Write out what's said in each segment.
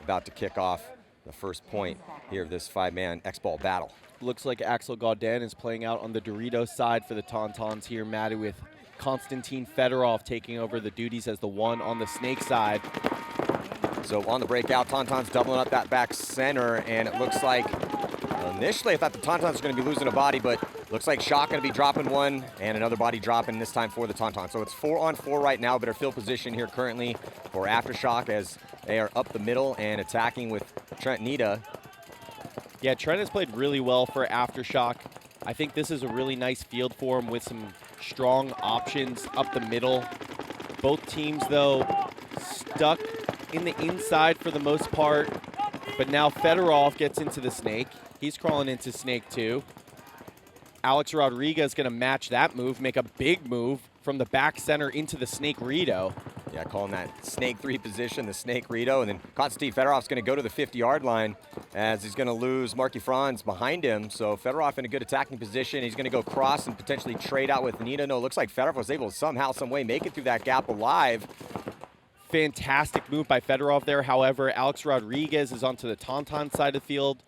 about to kick off the first point here of this 5-man X-Ball battle. Looks like Axel Gaudin is playing out on the Doritos side for the Tontons here, Maddie, with Konstantin Fedorov taking over the duties as the one on the Snake side. So on the breakout, Tonton's doubling up that back center, and it looks like initially I thought the Tontons were going to be losing a body, but looks like Shock going to be dropping one and another body dropping this time for the Tonton. So it's 4-on-4 right now, better field position here currently for Aftershock as they are up the middle and attacking with Trent Nita. Yeah, Trent has played really well for Aftershock. I think this is a really nice field for him with some strong options up the middle. Both teams, though, stuck in the inside for the most part, but now Fedorov gets into the Snake. He's crawling into Snake too. Alex Rodriguez going to match that move, make a big move from the back center into the Snake Rito. Yeah, calling that Snake 3 position, the Snake Rito, and then Konstantin Fedorov's going to go to the 50-yard line as he's going to lose Marky Franz behind him. So Fedorov in a good attacking position. He's going to go cross and potentially trade out with Nita. No, it looks like Fedorov was able to somehow, some way make it through that gap alive. Fantastic move by Fedorov there. However, Alex Rodriguez is onto the Tonton side of the field.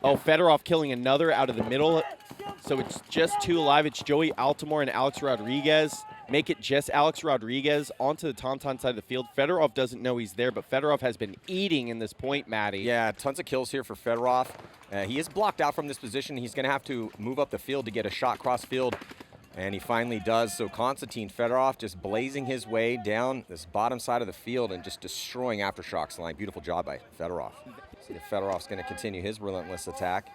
Oh, Fedorov killing another out of the middle. So it's just two alive. It's Joey Altimore and Alex Rodriguez. Make it just Alex Rodriguez onto the Tonton side of the field. Fedorov doesn't know he's there, but Fedorov has been eating in this point, Maddie. Yeah, tons of kills here for Fedorov. He is blocked out from this position. He's going to have to move up the field to get a shot cross field, and he finally does. So Konstantin Fedorov just blazing his way down this bottom side of the field and just destroying Aftershock's line. Beautiful job by Fedorov. See if Fedorov's going to continue his relentless attack.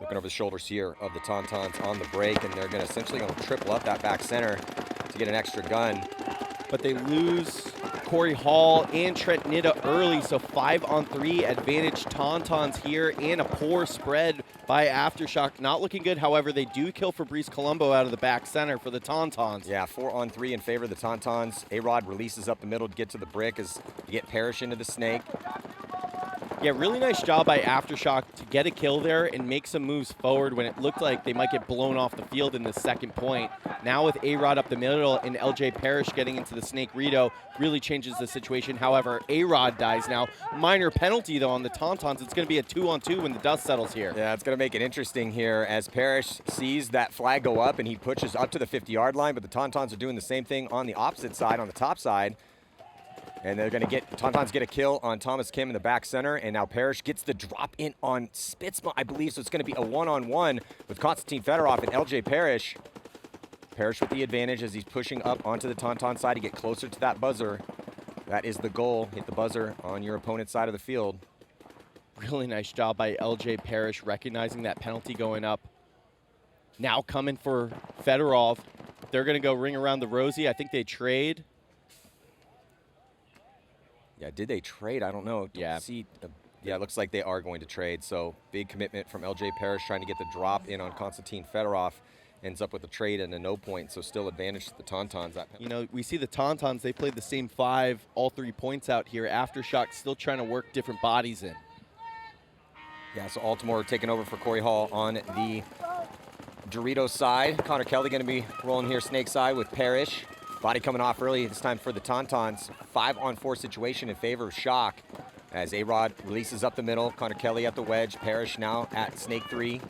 Looking over the shoulders here of the Tontons on the break, and they're going to essentially triple up that back center to get an extra gun. But they lose Corey Hall and Trent Nita early, so 5-on-3 advantage Tontons here, and a poor spread by Aftershock. Not looking good, however, they do kill Fabrice Colombo out of the back center for the Tontons. Yeah, 4-on-3 in favor of the Tontons. A-Rod releases up the middle to get to the brick as you get Parrish into the Snake. Yeah, really nice job by Aftershock to get a kill there and make some moves forward when it looked like they might get blown off the field in the second point. Now with A-Rod up the middle and LJ Parrish getting into the Snake Rito, really changes the situation. However, A-Rod dies now. Minor penalty, though, on the Tontons. It's going to be a 2-on-2 when the dust settles here. Yeah, it's going to make it interesting here as Parrish sees that flag go up and he pushes up to the 50-yard line, but the Tontons are doing the same thing on the opposite side, on the top side. And they're going to Tontons get a kill on Thomas Kim in the back center, and now Parrish gets the drop in on Spitzma, I believe, so it's going to be a 1-on-1 with Konstantin Fedorov and LJ Parrish. Parrish with the advantage as he's pushing up onto the Tonton side to get closer to that buzzer. That is the goal, hit the buzzer on your opponent's side of the field. Really nice job by LJ Parrish recognizing that penalty going up. Now coming for Fedorov. They're going to go ring around the rosy. I think they trade. Yeah, did they trade? I don't know. Yeah. Yeah, it looks like they are going to trade. So big commitment from LJ Parrish trying to get the drop in on Konstantin Fedorov. Ends up with a trade and a no point, so still advantage to the Tontons. You know, we see the Tontons, they played the same 5, all 3 points out here. Aftershock still trying to work different bodies in. Yeah, so Altimore taking over for Corey Hall on the Doritos side. Connor Kelly going to be rolling here Snake side with Parrish. Body coming off early this time for the Tontons. 5-on-4 situation in favor of Shock as A-Rod releases up the middle. Connor Kelly at the wedge. Parrish now at Snake 3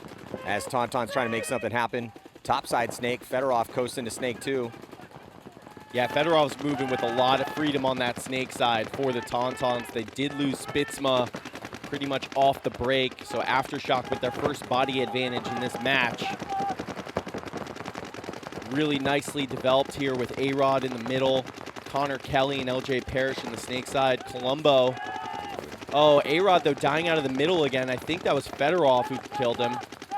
as Tonton's trying to make something happen. Topside Snake. Fedorov coasts into Snake 2. Yeah, Fedorov's moving with a lot of freedom on that Snake side for the Tontons. They did lose Spitzma pretty much off the break, so Aftershock with their first body advantage in this match. Really nicely developed here with A-Rod in the middle, Connor Kelly and LJ Parrish in the Snake side. Colombo. Oh, A-Rod, though, dying out of the middle again. I think that was Fedorov who killed him.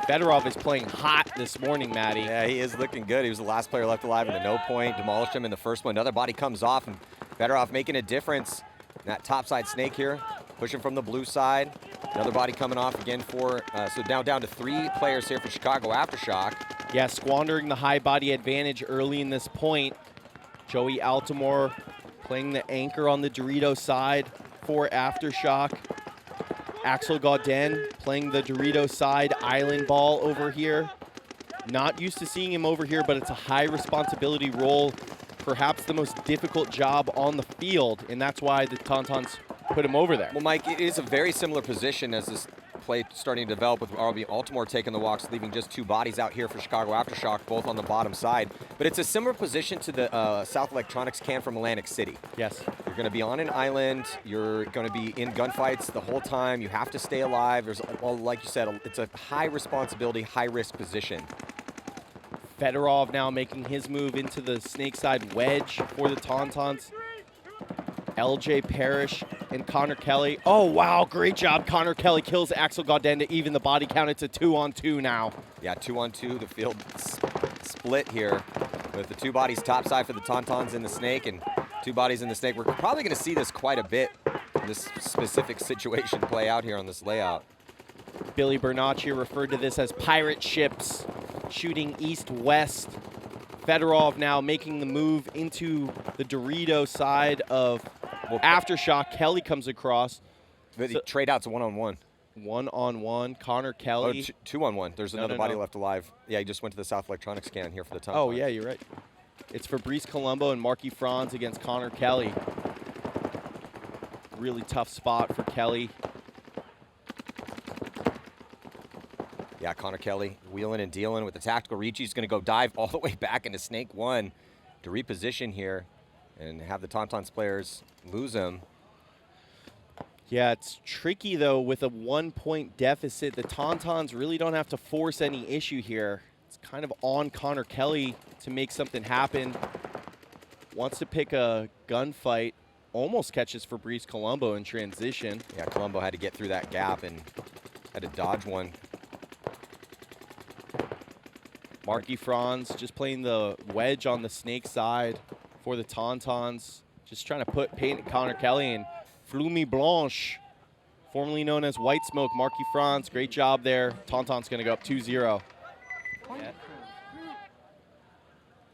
Fedorov is playing hot this morning, Maddie. Yeah, he is looking good. He was the last player left alive in the no point. Demolished him in the first one. Another body comes off, and Fedorov making a difference. That topside Snake here, pushing from the blue side. Another body coming off again for, so now down to 3 players here for Chicago Aftershock. Yeah, squandering the high body advantage early in this point. Joey Altimore playing the anchor on the Dorito side for Aftershock. Axel Gaudin playing the Dorito side island ball over here. Not used to seeing him over here, but it's a high responsibility role perhaps the most difficult job on the field, and that's why the Tauntauns put him over there. Well, Mike, it is a very similar position as this play starting to develop with RB Baltimore taking the walks, leaving just 2 bodies out here for Chicago Aftershock, both on the bottom side. But it's a similar position to the South Electronics can from Atlantic City. Yes. You're going to be on an island. You're going to be in gunfights the whole time. You have to stay alive. There's, well, like you said, it's a high responsibility, high risk position. Fedorov now making his move into the snake side wedge for the Tauntauns. LJ Parrish and Connor Kelly. Oh, wow, great job. Connor Kelly kills Axel Gauden to even the body count. It's a 2-on-2 now. Yeah, 2-on-2. The field split here with the 2 bodies topside for the Tauntauns in the snake and 2 bodies in the snake. We're probably going to see this quite a bit, this specific situation play out here on this layout. Billy Bernacci referred to this as pirate ships shooting east-west. Fedorov now making the move into the Dorito side of Aftershock. Kelly comes across. The trade out's a 1-on-1. 1-on-1. Connor Kelly. Oh, 2-on-1. There's another body left alive. Yeah, he just went to the South Electronics scan here for the time. Oh, yeah, you're right. It's Fabrice Colombo and Marky Franz against Connor Kelly. Really tough spot for Kelly. Yeah, Connor Kelly wheeling and dealing with the tactical reach. He's going to go dive all the way back into Snake 1 to reposition here and have the Tauntauns players lose him. Yeah, it's tricky, though, with a 1-point deficit. The Tauntauns really don't have to force any issue here. It's kind of on Connor Kelly to make something happen. Wants to pick a gunfight. Almost catches Fabrice Colombo in transition. Yeah, Colombo had to get through that gap and had to dodge one. Marky Franz just playing the wedge on the snake side for the Tauntauns. Just trying to paint Connor Kelly and Flumi Blanche, formerly known as White Smoke. Marky Franz, great job there. Tauntaun's going to go up 2-0. Yeah.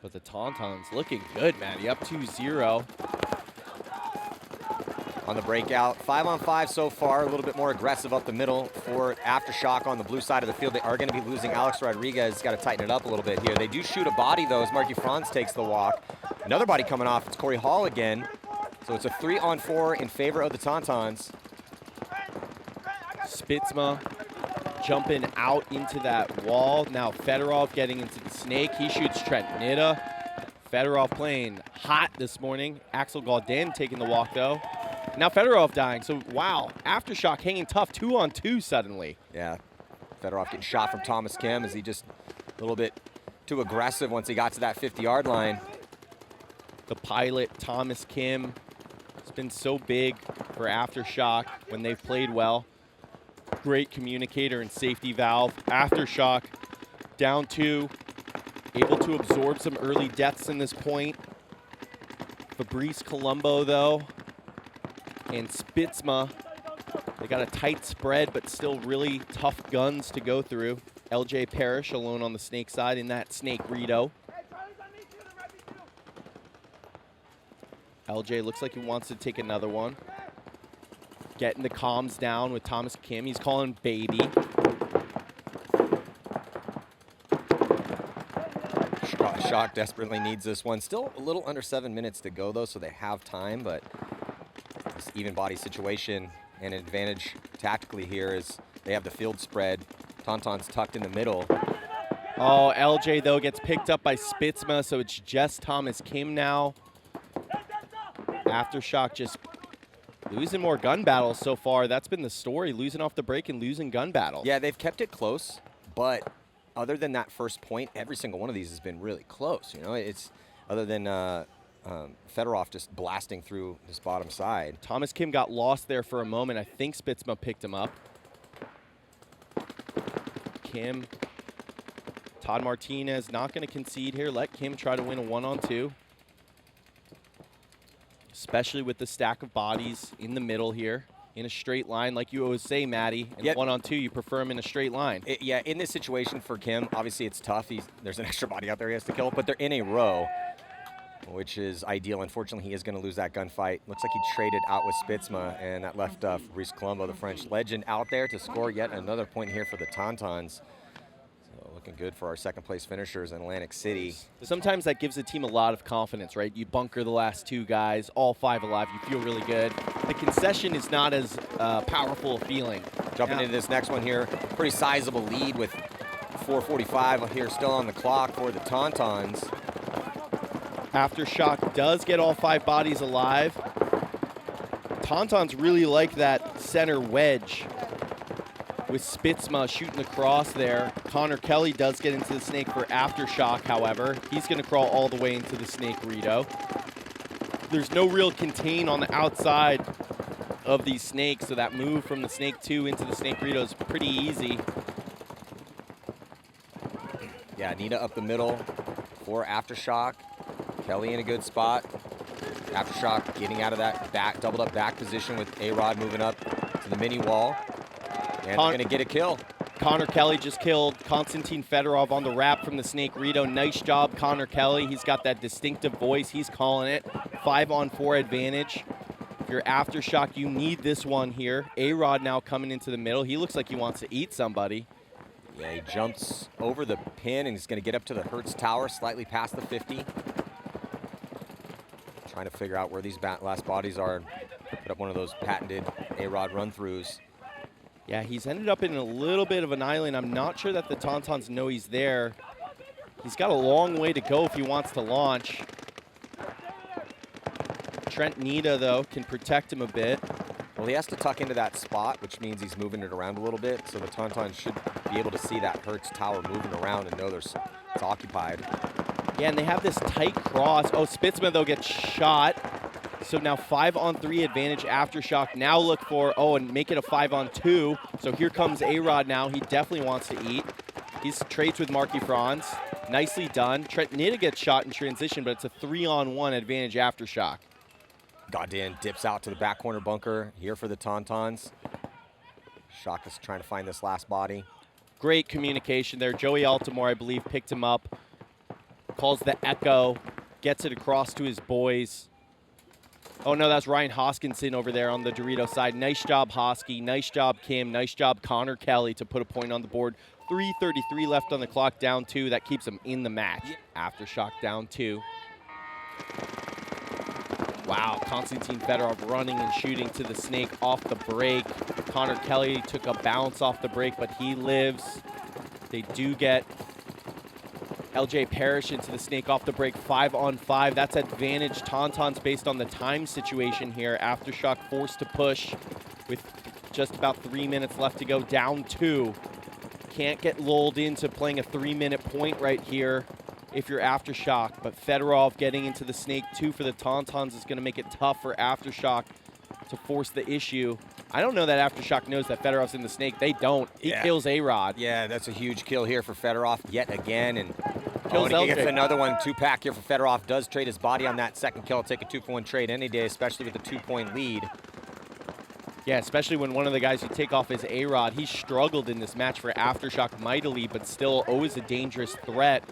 But the Tauntauns looking good, Matty, up 2-0. On the breakout, 5-on-5 so far, a little bit more aggressive up the middle for Aftershock on the blue side of the field. They are going to be losing Alex Rodriguez. Got to tighten it up a little bit here. They do shoot a body, though, as Marky Franz takes the walk. Another body coming off. It's Corey Hall again. So it's a 3-on-4 in favor of the Tauntauns. Spitzma jumping out into that wall. Now Fedorov getting into the snake. He shoots Trent Nitta. Fedorov playing hot this morning. Axel Gauden taking the walk, though. Now Fedorov dying. So, wow, Aftershock hanging tough 2-on-2 suddenly. Yeah, Fedorov getting shot from Thomas Kim as he just a little bit too aggressive once he got to that 50-yard line. The pilot, Thomas Kim, has been so big for Aftershock when they've played well. Great communicator and safety valve. Aftershock down 2, able to absorb some early deaths in this point. Fabrice Colombo, though, and Spitzma, they got a tight spread, but still really tough guns to go through. LJ Parrish alone on the snake side in that snake Rito. LJ looks like he wants to take another one. Getting the comms down with Thomas Kim. He's calling baby. Shock desperately needs this one. Still a little under 7 minutes to go, though, so they have time, but this even body situation and advantage tactically here is they have the field spread. Tauntaun's tucked in the middle. Oh, LJ, though, gets picked up by Spitzma, so it's just Thomas Kim now. Aftershock just losing more gun battles so far. That's been the story, losing off the break and losing gun battles. Yeah, they've kept it close, but other than that first point, every single one of these has been really close. You know, it's other than Fedorov just blasting through this bottom side. Thomas Kim got lost there for a moment. I think Spitzma picked him up. Kim, Todd Martinez not going to concede here. Let Kim try to win a 1-on-2. Especially with the stack of bodies in the middle here. In a straight line, like you always say, Matty. And 1-on-2, you prefer him in a straight line. Yeah, in this situation for Kim, obviously it's tough. There's an extra body out there he has to kill, but they're in a row, which is ideal. Unfortunately, he is going to lose that gunfight. Looks like he traded out with Spitzma, and that left Fabrice Colombo, the French legend, out there to score yet another point here for the Tauntauns. So Looking good for our second place finishers in Atlantic City. Sometimes that gives the team a lot of confidence, right? You bunker the last 2 guys, all 5 alive, you feel really good. The concession is not as powerful a feeling. Jumping into this next one here, pretty sizable lead with 4:45 here still on the clock for the Tauntauns. Aftershock does get all 5 bodies alive. Tauntauns really like that center wedge with Spitzma shooting across there. Connor Kelly does get into the snake for Aftershock, however. He's going to crawl all the way into the snake Rito. There's no real contain on the outside of these snakes, so that move from the snake 2 into the snake Rito is pretty easy. Yeah, Nita up the middle for Aftershock. Kelly in a good spot. Aftershock getting out of that doubled up back position with A-Rod moving up to the mini wall. And they're going to get a kill. Connor Kelly just killed Konstantin Fedorov on the wrap from the snake Rito. Nice job, Connor Kelly. He's got that distinctive voice. He's calling it. 5-on-4 advantage. If you're Aftershock, you need this one here. A-Rod now coming into the middle. He looks like he wants to eat somebody. Yeah, he jumps over the pin and he's going to get up to the Hertz Tower, slightly past the 50. Trying to figure out where these last bodies are and put up one of those patented A-Rod run-throughs. Yeah, he's ended up in a little bit of an island. I'm not sure that the Tauntauns know he's there. He's got a long way to go if he wants to launch. Trent Nita, though, can protect him a bit. Well, he has to tuck into that spot, which means he's moving it around a little bit, so the Tauntauns should be able to see that Hertz Tower moving around and know it's occupied. Yeah, and they have this tight cross. Oh, Spitzman, though, gets shot. So now 5-on-3 advantage Aftershock. Now look for, and make it a 5-on-2. So here comes A-Rod now. He definitely wants to eat. He's trades with Marky Franz. Nicely done. Trent Nita gets shot in transition, but it's a 3-on-1 advantage Aftershock. Godin dips out to the back corner bunker here for the Tauntauns. Shock is trying to find this last body. Great communication there. Joey Altamore, I believe, picked him up. Calls the echo. Gets it across to his boys. Oh, no, that's Ryan Hoskinson over there on the Dorito side. Nice job, Hosky. Nice job, Kim. Nice job, Connor Kelly, to put a point on the board. 3:33 left on the clock, down 2. That keeps them in the match. Aftershock down 2. Wow, Konstantin Fedorov running and shooting to the snake off the break. Connor Kelly took a bounce off the break, but he lives. They do get LJ Parrish into the snake off the break, 5-on-5. That's advantage Tauntauns based on the time situation here. Aftershock forced to push with just about 3 minutes left to go, down 2. Can't get lulled into playing a 3-minute point right here if you're Aftershock, but Fedorov getting into the snake 2 for the Tauntauns is going to make it tough for Aftershock to force the issue. I don't know that Aftershock knows that Fedorov's in the snake. They don't. He kills A-Rod. Yeah, that's a huge kill here for Fedorov yet again. And kills he gets LJ. another one, 2-pack here for Fedorov. Does trade his body on that second kill. Take a 2-for-1 trade any day, especially with a 2-point lead. Yeah, especially when one of the guys you take off is A-Rod. He struggled in this match for Aftershock mightily, but still always a dangerous threat.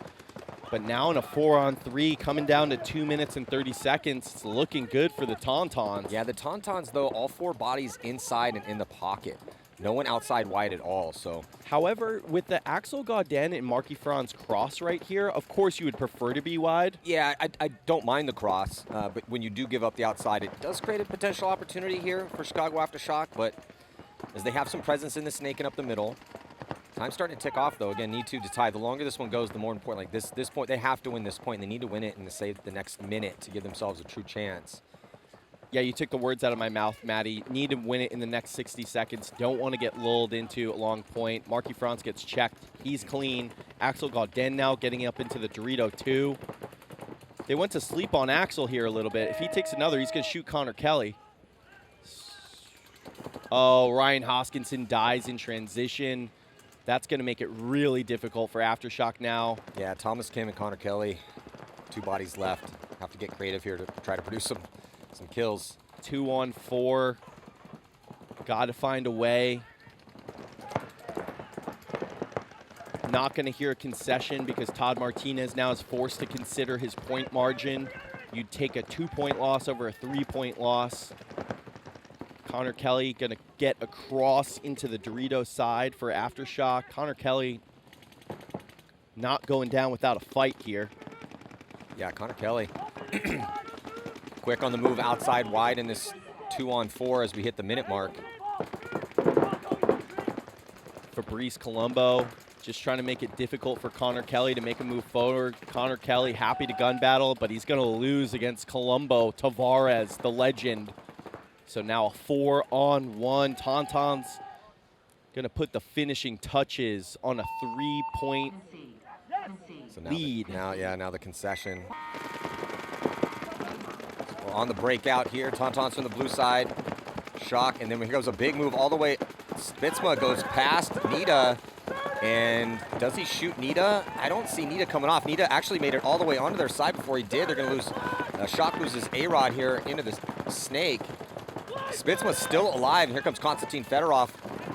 But now in a 4-on-3, coming down to 2 minutes and 30 seconds, it's looking good for the Tauntauns. Yeah, the Tauntauns, though, all 4 bodies inside and in the pocket. No one outside wide at all, so. However, with the Axel Godin and Marky Franz cross right here, of course you would prefer to be wide. Yeah, I don't mind the cross, but when you do give up the outside, it does create a potential opportunity here for Chicago Aftershock, but as they have some presence in the snake and up the middle. Time's starting to tick off, though. Again, need to tie. The longer this one goes, the more important. Like this point, they have to win this point. They need to win it and to save the next minute to give themselves a true chance. Yeah, you took the words out of my mouth, Matty. Need to win it in the next 60 seconds. Don't want to get lulled into a long point. Marky Franz gets checked. He's clean. Axel Godin now getting up into the Dorito 2. They went to sleep on Axel here a little bit. If he takes another, he's going to shoot Connor Kelly. Oh, Ryan Hoskinson dies in transition. That's going to make it really difficult for Aftershock now. Yeah, Thomas Kim and Connor Kelly, 2 bodies left. Have to get creative here to try to produce some kills. 2-on-4. Got to find a way. Not going to hear a concession because Todd Martinez now is forced to consider his point margin. You'd take a 2-point loss over a 3-point loss. Connor Kelly going to get across into the Dorito side for Aftershock. Connor Kelly not going down without a fight here. Yeah, Connor Kelly. Quick on the move outside wide in this 2-on-4 as we hit the minute mark. Fabrice Colombo just trying to make it difficult for Connor Kelly to make a move forward. Connor Kelly happy to gun battle, but he's going to lose against Colombo. Tavares, the legend. So now a 4-on-1. Tonton's going to put the finishing touches on a 3-point lead. Now the concession. We're on the breakout here. Tonton's from the blue side. Shock, and then here goes a big move all the way. Spitzma goes past Nita, and does he shoot Nita? I don't see Nita coming off. Nita actually made it all the way onto their side before he did. They're going to lose. Shock loses A-Rod here into the snake. Spitzma's still alive, and here comes Konstantin Fedorov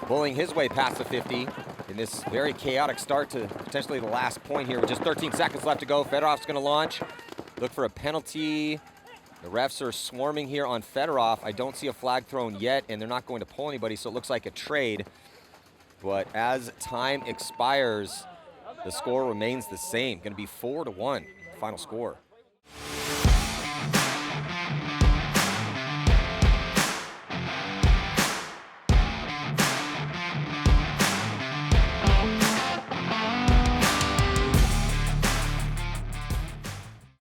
bullying his way past the 50 in this very chaotic start to potentially the last point here with just 13 seconds left to go. Fedorov's going to launch. Look for a penalty. The refs are swarming here on Fedorov. I don't see a flag thrown yet, and they're not going to pull anybody, so it looks like a trade. But as time expires, the score remains the same. Going to be 4-1, final score.